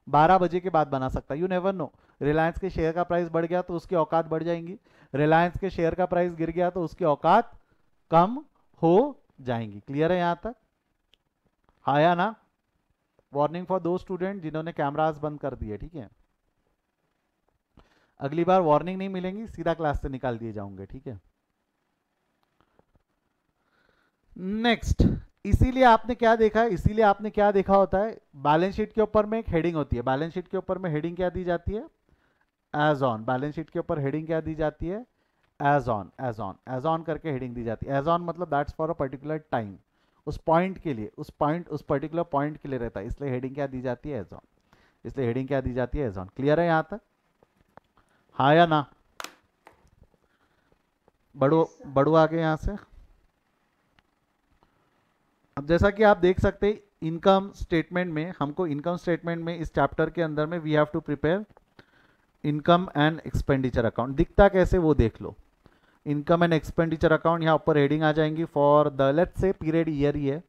12 बजे के बाद बना सकता है, यू नेवर नो। रिलायंस के शेयर का प्राइस बढ़ गया तो उसकी औकात बढ़ जाएंगी, रिलायंस के शेयर का प्राइस गिर गया तो उसकी औकात कम हो जाएंगी। क्लियर है यहां तक? हाँ या ना? वार्निंग फॉर दो स्टूडेंट जिन्होंने कैमरास बंद कर दिए, ठीक है? अगली बार वार्निंग नहीं मिलेंगी, सीधा क्लास से निकाल दिए जाओगे, ठीक है? नेक्स्ट, इसीलिए आपने क्या देखा है, इसीलिए आपने क्या देखा होता है, बैलेंस शीट के ऊपर में एक हेडिंग होती है, बैलेंस शीट के ऊपर में हेडिंग क्या दी जाती है, एज ऑन। बैलेंस शीट के ऊपर हेडिंग क्या दी जाती है, as on, as on, as on करके हेडिंग दी जाती है। एज ऑन मतलब that's for a particular time, उस पॉइंट के लिए, उस पॉइंट, उस पर्टिकुलर पॉइंट के लिए रहता है, इसलिए हेडिंग क्या दी जाती है, एज ऑन। इसलिए हेडिंग क्या दी जाती है, एज ऑन। क्लियर है यहां तक? हाँ या ना? बढ़ो Yes, sir. बढ़ो आगे यहां से। अब जैसा कि आप देख सकते हैं, इनकम स्टेटमेंट में हमको, इनकम स्टेटमेंट में इस चैप्टर के अंदर में we have to prepare income and expenditure account. दिखता कैसे वो देख लो। इनकम एंड एक्सपेंडिचर अकाउंट, यहाँ ऊपर हेडिंग आ जाएंगी for the, let's say period year ही है,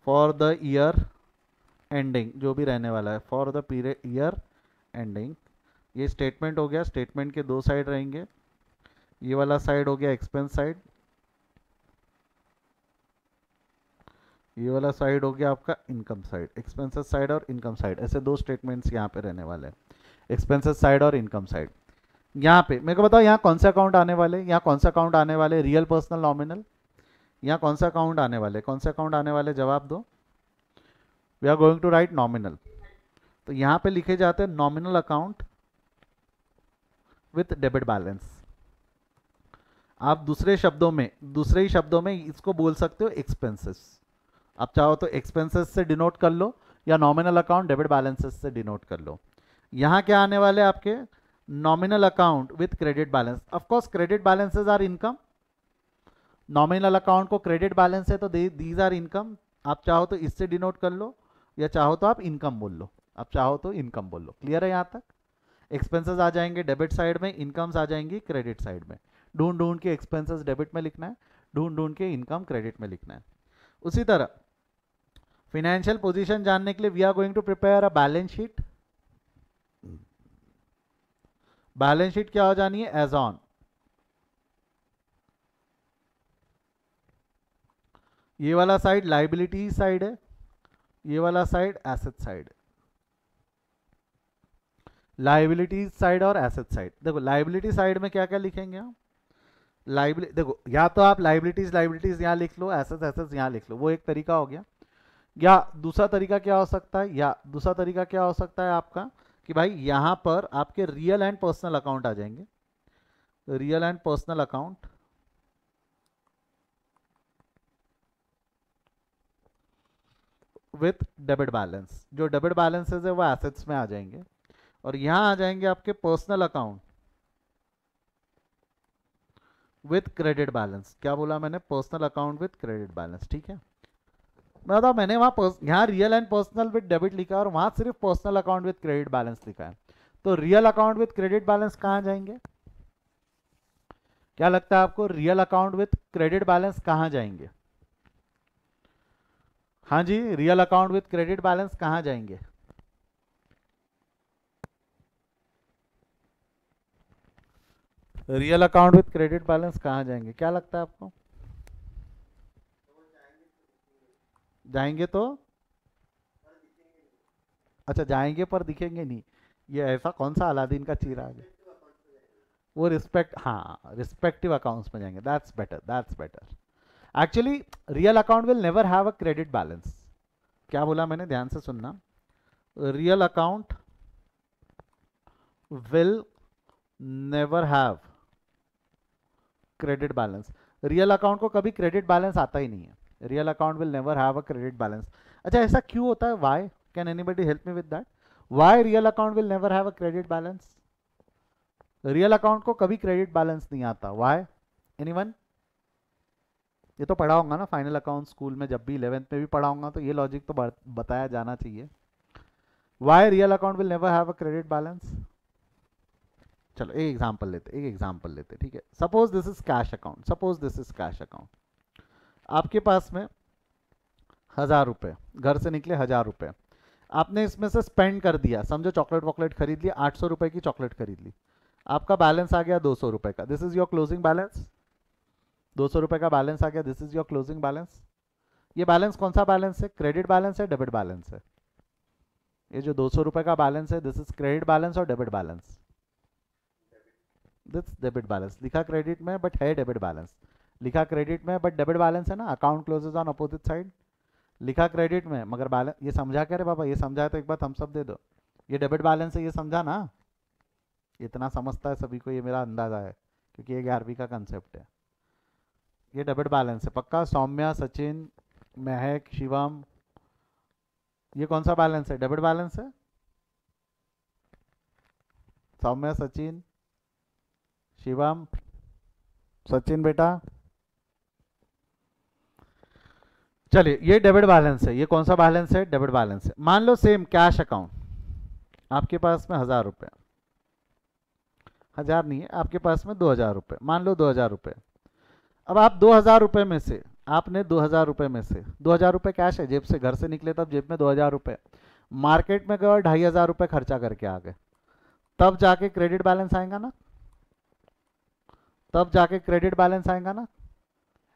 फॉर द ईयर एंडिंग जो भी रहने वाला है, for the period year ending ये स्टेटमेंट हो गया, स्टेटमेंट के दो साइड रहेंगे, ये वाला साइड हो गया एक्सपेंस साइड, ये वाला साइड हो गया आपका इनकम साइड, एक्सपेंसेस साइड और इनकम साइड, ऐसे दो स्टेटमेंट्स यहाँ पे रहने वाले हैं, एक्सपेंसेस साइड और इनकम साइड। यहाँ पे मेरे को बताओ यहाँ कौन सा अकाउंट आने वाले, यहाँ कौन सा अकाउंट आने वाले, रियल पर्सनल नॉमिनल, यहाँ कौन सा अकाउंट आने वाले, कौन सा अकाउंट आने वाले, जवाब दो। We are going to write nominal, तो यहाँ पे लिखे जाते हैं nominal account with debit balance. आप दूसरे ही शब्दों में इसको बोल सकते हो एक्सपेंसेस। आप चाहो तो एक्सपेंसेस से डिनोट कर लो या नॉमिनल अकाउंट डेबिट बैलेंसेस से डिनोट कर लो। यहाँ क्या आने वाले आपके, nominal account with credit balance. Of course credit balances are income, nominal account को क्रेडिट बैलेंस है तो दीज आर इनकम। आप चाहो तो इससे डिनोट कर लो या चाहो तो आप इनकम बोल लो, आप चाहो तो इनकम बोल लो। क्लियर है यहाँ तक? एक्सपेंसेस आ जाएंगे डेबिट साइड में, इनकम्स आ जाएंगी क्रेडिट साइड में। ढूंढ ढूंढ के एक्सपेंसेस डेबिट में लिखना है, ढूंढ ढूंढ के इनकम क्रेडिट में लिखना है। उसी तरह फाइनेंशियल पोजीशन जानने के लिए we are going to prepare a balance sheet. Balance sheet क्या हो जानी है, एज ऑन। ये वाला साइड लाइबिलिटी साइड है, ये वाला साइड एसेट साइड है। लाइबिलिटी साइड और एसेट साइड, देखो लाइबिलिटी साइड में क्या क्या लिखेंगे हम, लाइबिलिटी देखो, या तो आप लाइबिलिटीज यहाँ लिख लो, एसेट्स एसेट्स यहाँ लिख लो, वो एक तरीका हो गया। या दूसरा तरीका क्या हो सकता है, आपका कि भाई यहाँ पर आपके रियल एंड पर्सनल अकाउंट आ जाएंगे, real and personal account with debit balance. जो डेबिट बैलेंसेस है वो एसेट्स में आ जाएंगे, और यहां आ जाएंगे आपके personal account with credit balance. क्या बोला मैंने, personal account with credit balance. ठीक है, मतलब मैंने वहां यहाँ real and personal with debit लिखा और वहां सिर्फ personal account with credit balance लिखा है। तो real account with credit balance कहां जाएंगे, क्या लगता है आपको, real account with credit balance कहां जाएंगे? हाँ जी, real account with credit balance कहां जाएंगे? Real account with credit balance कहां जाएंगे, क्या लगता है आपको? जाएंगे तो, अच्छा जाएंगे पर दिखेंगे नहीं, ये ऐसा कौन सा अलादीन का चीरा है? वो रिस्पेक्टिव अकाउंट्स में जाएंगे। That's better, that's better. Actually real account will never have a credit balance. क्या बोला मैंने, ध्यान से सुनना, real account will never have credit balance. Real account को कभी क्रेडिट बैलेंस आता ही नहीं है, real account will never have a credit balance. अच्छा ऐसा क्यों होता है, why, can anybody help me with that, why real account will never have a credit balance? Real account को कभी क्रेडिट बैलेंस नहीं आता, व्हाई, एनीवन? ये तो पढ़ा होगा ना फाइनल अकाउंट स्कूल में, जब भी 11th में भी पढ़ाऊंगा तो ये लॉजिक तो बताया जाना चाहिए। Why real account will never have a credit balance? चलो एक एग्जांपल लेते, ठीक है। Suppose this is cash account, आपके पास में 1000 रुपये घर से निकले, 1000 रुपये आपने इसमें से स्पेंड कर दिया, समझो चॉकलेट वॉकलेट खरीद लिया, 800 रुपये की चॉकलेट खरीद ली, आपका बैलेंस आ गया 200 रुपये का, this is your closing balance. 200 रुपये का बैलेंस आ गया, this is your closing balance. ये बैलेंस कौन सा बैलेंस है, क्रेडिट बैलेंस है, डेबिट बैलेंस है? ये जो 200 रुपये का बैलेंस है, दिस इज क्रेडिट बैलेंस और debit balance? This debit balance, लिखा क्रेडिट में बट है डेबिट बैलेंस, लिखा क्रेडिट में बट डेबिट बैलेंस है ना, account closes on opposite side, लिखा क्रेडिट में मगर बैलेंस, ये समझा क्या रे बाबा, ये समझा है तो एक बार थम्स अप दे दो। ये डेबिट बैलेंस है, ये समझा ना, इतना समझता है सभी को, ये मेरा अंदाजा है क्योंकि ये 11वीं का कंसेप्ट है। ये डेबिट बैलेंस है पक्का, सौम्या, सचिन, महक, शिवम, ये कौन सा बैलेंस है, डेबिट बैलेंस है? सौम्या, सचिन, शिवम, सचिन बेटा, चलिए ये डेबिट बैलेंस है, ये कौन सा बैलेंस है, डेबिट बैलेंस है। मान लो सेम कैश अकाउंट, आपके पास में 1000 रुपये, 1000 नहीं है आपके पास में 2000 रुपये, मान लो 2000 रुपये। अब आप 2000 रुपये में से, आपने 2000 रुपये में से 2000 रुपये कैश है, जेब से घर से निकले तब जेब में 2000 रुपये, मार्केट में गए और 2500 रुपये खर्चा करके आ गए, तब जाके क्रेडिट बैलेंस आएगा ना, तब जाके क्रेडिट बैलेंस आएगा ना।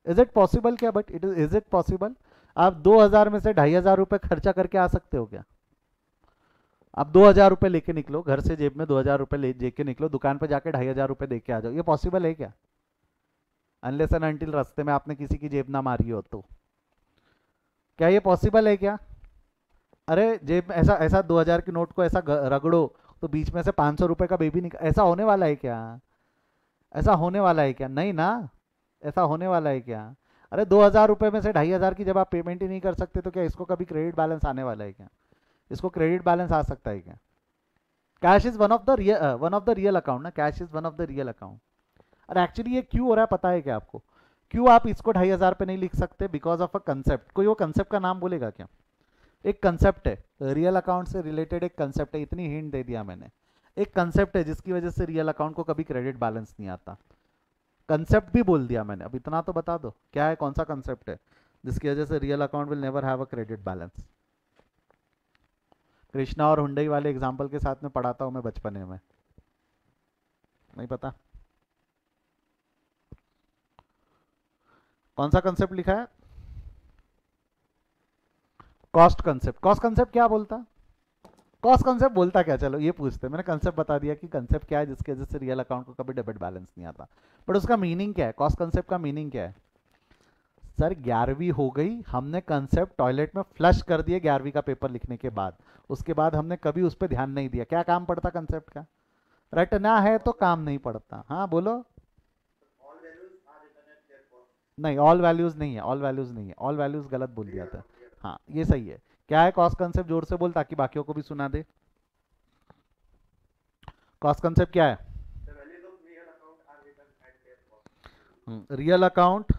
इज इट पॉसिबल क्या? But is it possible? आप 2000 में से 2500 रुपये खर्चा करके आ सकते हो क्या? आप 2000 रुपये लेके निकलो घर से, जेब में 2000 रुपये लेके निकलो, दुकान पर जाके 2500 रुपये दे के आ जाओ, ये पॉसिबल है क्या? अनलेस एंड अनटिल रास्ते में आपने किसी की जेब ना मारी हो तो। क्या ये पॉसिबल है क्या? अरे जेब में ऐसा ऐसा 2000 की नोट को ऐसा रगड़ो तो बीच में से 500 रुपये का बेबी निकल, ऐसा होने वाला है क्या? ऐसा होने वाला है क्या? नहीं ना, ऐसा होने वाला है क्या? अरे 2000 रुपये में से 2500 की जब आप पेमेंट ही नहीं कर सकते तो क्या इसको कभी क्रेडिट बैलेंस आने वाला है क्या? इसको क्रेडिट बैलेंस आ सकता है क्या? Cash is one of the real account ना, cash is one of the real account. और एक्चुअली ये क्यों हो रहा है पता है क्या आपको? क्यों आप इसको 2500 पे नहीं लिख सकते? Because of a concept. कोई वो कंसेप्ट का नाम बोलेगा क्या? एक कंसेप्ट है, रियल अकाउंट से रिलेटेड एक कंसेप्ट है, इतनी हिंट दे दिया मैंने। एक कंसेप्ट है जिसकी वजह से रियल अकाउंट को कभी क्रेडिट बैलेंस नहीं आता। कंसेप्ट भी बोल दिया मैंने, अब इतना तो बता दो क्या है, कौन सा कंसेप्ट है जिसकी वजह से real account will never have a credit balance. Krishna और हुंडई वाले एग्जाम्पल के साथ में पढ़ाता हूं मैं बचपने में, नहीं पता? कौन सा कंसेप्ट लिखा है? Cost concept. कॉस्ट कंसेप्ट क्या बोलता? कॉस्ट कंसेप्ट बोलता क्या? चलो ये पूछते, मैंने कंसेप्ट बता दिया कि कंसेप्ट क्या है जिसकी वजह से रियल अकाउंट को कभी डेबिट बैलेंस नहीं आता। बट उसका मीनिंग क्या है? कॉस्ट कंसेप्ट का मीनिंग क्या है? सर 11वीं हो गई, हमने कंसेप्ट टॉयलेट में फ्लश कर दिए 11वीं का पेपर लिखने के बाद, उसके बाद हमने कभी उस पर ध्यान नहीं दिया। क्या काम पड़ता कंसेप्ट का? रटना है तो काम नहीं पड़ता। हाँ बोलो। नहीं, ऑल वैल्यूज नहीं है, ऑल वैल्यूज नहीं है, ऑल वैल्यूज गलत बोल दिया था। हाँ ये सही है। क्या है कॉस्ट कंसेप्ट? जोर से बोल ताकि बाकियों को भी सुना दे। कॉस्ट कंसेप्ट क्या है? Real account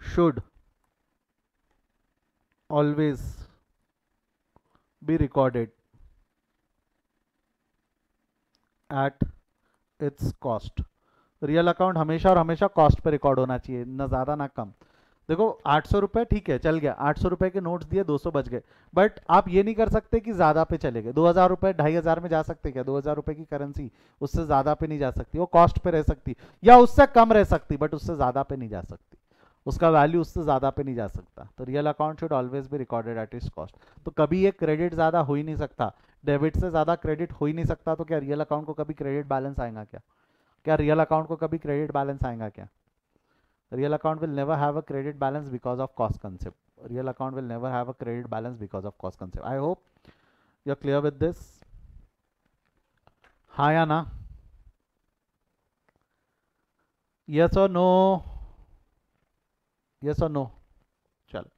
should always be recorded at its cost. Real account हमेशा और हमेशा कॉस्ट पे रिकॉर्ड होना चाहिए, ना ज़्यादा ना कम। देखो 800 रुपये ठीक है चल गया, 800 रुपये के नोट्स दिए, 200 बच गए, बट आप ये नहीं कर सकते कि ज़्यादा पे चले गए। 2000 रुपये 2500 में जा सकते क्या? 2000 रुपये की करेंसी उससे ज़्यादा पे नहीं जा सकती, वो कॉस्ट पे रह सकती या उससे कम रह सकती, बट उससे ज़्यादा पे नहीं जा सकती, उसका वैल्यू उससे ज़्यादा पे नहीं जा सकता। तो real account should always be recorded at its cost. तो कभी ये क्रेडिट ज़्यादा हो ही नहीं सकता, डेबिट से ज़्यादा क्रेडिट हो ही नहीं सकता, तो क्या रियल अकाउंट को कभी क्रेडिट बैलेंस आएगा क्या? क्या रियल अकाउंट को कभी क्रेडिट बैलेंस आएगा क्या? Real account will never have a credit balance because of cost concept. Real account will never have a credit balance because of cost concept. I hope you're clear with this. हाँ या ना? Yes or no? Yes or no? चलो,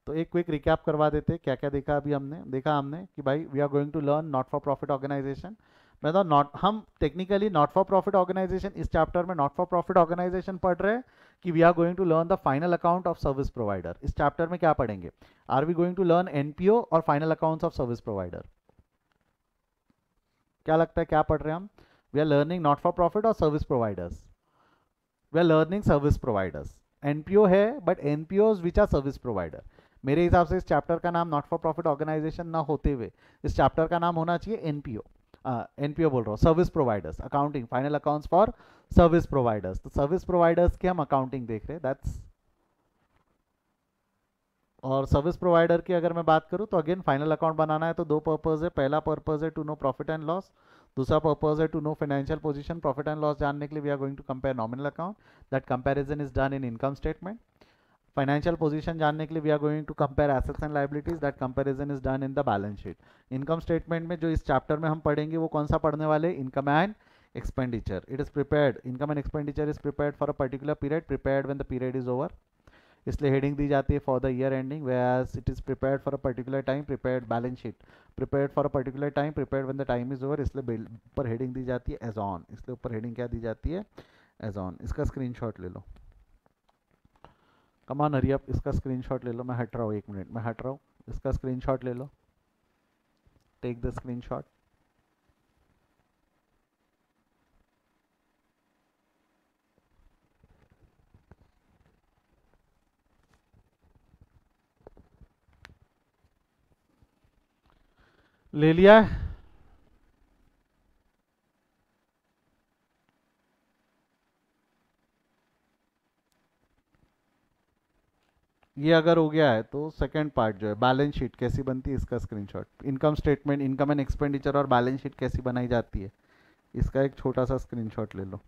तो एक quick recap करवा देते क्या क्या देखा अभी हमने। देखा हमने कि भाई we are going to learn not for profit organisation. मतलब नॉट, हम technically not for profit organisation, इस चैप्टर में नॉट फॉर प्रॉफिट ऑर्गेनाइजेशन पढ़ रहे हैं कि we are going to learn the final account of service provider. इस chapter में क्या पढ़ेंगे? Are we going to learn NPO और final accounts of service provider? क्या लगता है क्या पढ़ रहे हैं हम? We are learning not for profit और service providers? We are learning service providers. NPO है but NPO which are service provider. मेरे हिसाब से इस चैप्टर का नाम नॉट फॉर प्रॉफिट ऑर्गेनाइजेशन ना होते हुए इस चैप्टर का नाम होना चाहिए एनपीओ। एनपीओ बोल रहा हूँ, service providers, accounting final accounts for service providers. तो सर्विस प्रोवाइडर्स की हम अकाउंटिंग देख रहे हैं, दैट्स। और सर्विस प्रोवाइडर की अगर मैं बात करूं तो अगेन फाइनल अकाउंट बनाना है तो दो पर्पज है। पहला पर्पज है to know profit and loss, दूसरा पर्पज है to know financial position. Profit and loss जानने के लिए we are going to compare nominal account, that comparison is done in income statement. Financial position जानने के लिए we are going to compare assets and liabilities, that comparison is done in the balance sheet. Income statement में जो इस chapter में हम पढ़ेंगे वो कौन सा पढ़ने वाले? Income and expenditure. It is prepared, income and expenditure is prepared for a particular period, prepared when the period is over, इसलिए हेडिंग दी जाती है for the year ending. Whereas it is prepared for a particular time, prepared balance sheet prepared for a particular time, prepared when the time is over, इसलिए ऊपर heading दी जाती है as on, इसलिए ऊपर हेडिंग क्या दी जाती है? As on. इसका स्क्रीनशॉट ले लो, कमान हरी अप, इसका स्क्रीनशॉट ले लो। मैं हट रहा हूँ, 1 मिनट मैं हट रहा हूँ, इसका स्क्रीनशॉट ले लो, टेक द स्क्रीनशॉट। ले लिया है? ये अगर हो गया है तो सेकंड पार्ट जो है बैलेंस शीट कैसी बनती है इसका screenshot, income statement, income and expenditure और बैलेंस शीट कैसी बनाई जाती है इसका एक छोटा सा स्क्रीनशॉट ले लो।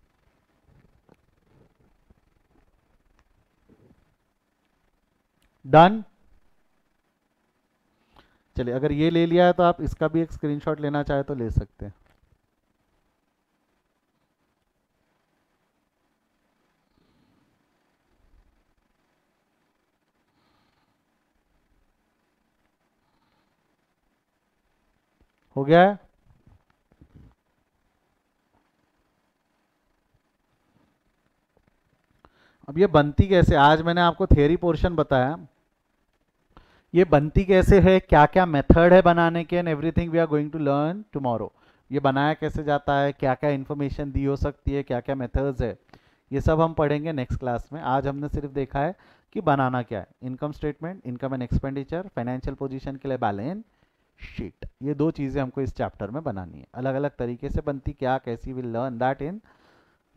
डन। चलिए अगर ये ले लिया है तो आप इसका भी एक स्क्रीनशॉट लेना चाहे तो ले सकते हैं। हो गया है। अब ये बनती कैसे, आज मैंने आपको थियरी पोर्शन बताया, ये बनती कैसे है, क्या क्या मेथड है बनाने के, and everything we are going to learn tomorrow. ये बनाया कैसे जाता है, क्या क्या इन्फॉर्मेशन दी हो सकती है, क्या क्या मेथड्स है, ये सब हम पढ़ेंगे नेक्स्ट क्लास में। आज हमने सिर्फ देखा है कि बनाना क्या है, income statement, income and expenditure, financial position के लिए बैलेंस शीट, ये दो चीज़ें हमको इस चैप्टर में बनानी है। अलग अलग तरीके से बनती क्या कैसी, will learn that in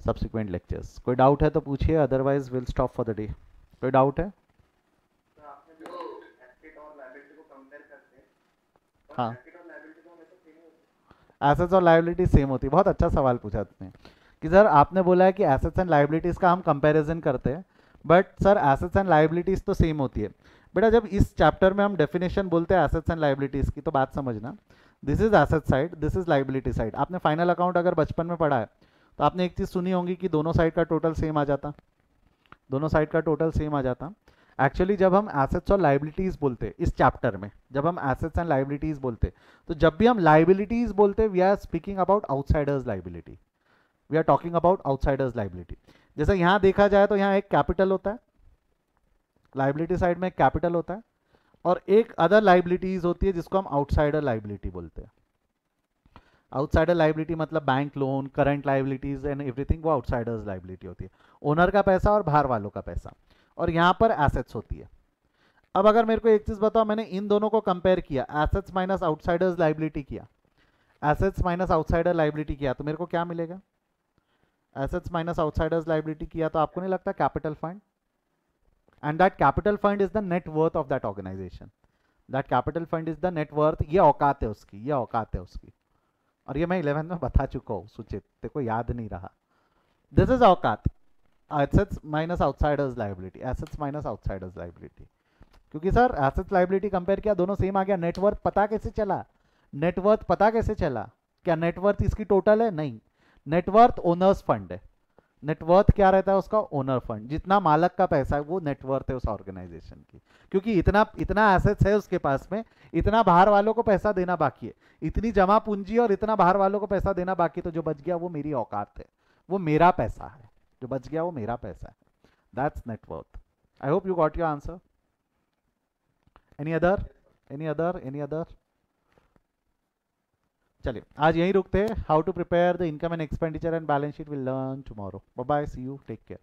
subsequent lectures. कोई डाउट है तो पूछिए, otherwise will stop for the day. कोई डाउट है? हाँ, एसेट्स और लाइबिलिटी सेम होती है। बहुत अच्छा सवाल पूछा तुमने कि सर आपने बोला है कि एसेट्स एंड लाइबिलिटीज़ का हम कंपैरिजन करते हैं, but sir assets and liabilities तो सेम होती है। बेटा जब इस चैप्टर में हम डेफिनेशन बोलते हैं एसेट्स एंड लाइबिलिटीज़ की, तो बात समझना, this is asset side, this is liability side. आपने फाइनल अकाउंट अगर बचपन में पढ़ा है तो आपने एक चीज़ सुनी होगी कि दोनों साइड का टोटल सेम आ जाता, दोनों साइड का टोटल सेम आ जाता। एक्चुअली जब हम एसेट्स और लाइबिलिटीज बोलते इस चैप्टर में, जब हम एसेट्स एंड लाइबिलिटीज बोलते, तो जब भी हम लाइबिलिटीज बोलते we are speaking about outsiders liability, we are talking about outsiders liability. जैसे यहाँ देखा जाए तो यहाँ एक कैपिटल होता है, लाइबिलिटी साइड में एक कैपिटल होता है, और एक अदर लाइबिलिटीज होती है जिसको हम आउटसाइडर लाइबिलिटी बोलते हैं। आउटसाइडर लाइबिलिटी मतलब bank loan, current liabilities and everything, वो आउटसाइडर्स लाइबिलिटी होती है, ओनर का पैसा और बाहर वालों का पैसा। और यहाँ पर एसेट्स होती है। अब अगर मेरे को एक चीज बताओ, मैंने इन दोनों को कंपेयर किया, एसेट्स माइनस आउटसाइडर्स लाइबिलिटी किया, एसेट्स माइनस आउटसाइडर लाइबिलिटी किया, तो मेरे को क्या मिलेगा? एसेट्स माइनस आउटसाइडर्स लाइबिलिटी किया तो आपको नहीं लगता capital fund, and that capital fund is the net worth of that organisation, that capital fund is the net worth, ये औकात है उसकी, ये औकात है उसकी। और ये मैं 11th में बता चुका हूँ सुचित, तेरे को याद नहीं रहा। दिस इज औकात, assets minus outsiders liability, assets minus outsiders liability. क्योंकि सर एसेट्स लाइबिलिटी कंपेयर किया, दोनों सेम आ गया। नेटवर्थ पता कैसे चला, नेटवर्थ पता कैसे चला? क्या नेटवर्थ इसकी टोटल है? नहीं, नेटवर्थ ओनर्स फंड है। नेटवर्थ क्या रहता है उसका? ओनर फंड, जितना मालक का पैसा है वो नेटवर्थ है उस ऑर्गेनाइजेशन की। क्योंकि इतना इतना एसेट्स है उसके पास में, इतना बाहर वालों को पैसा देना बाकी है, इतनी जमा पूंजी और इतना बाहर वालों को पैसा देना बाकी, तो जो बच गया वो मेरी औकात है, वो मेरा पैसा है, जो बच गया वो मेरा पैसा है। That's net worth. I hope you got your answer. Any other, any other, any other? चलिए आज यहीं रुकते हैं। How to prepare the income and expenditure and balance sheet will learn tomorrow. Bye bye, see you, take care.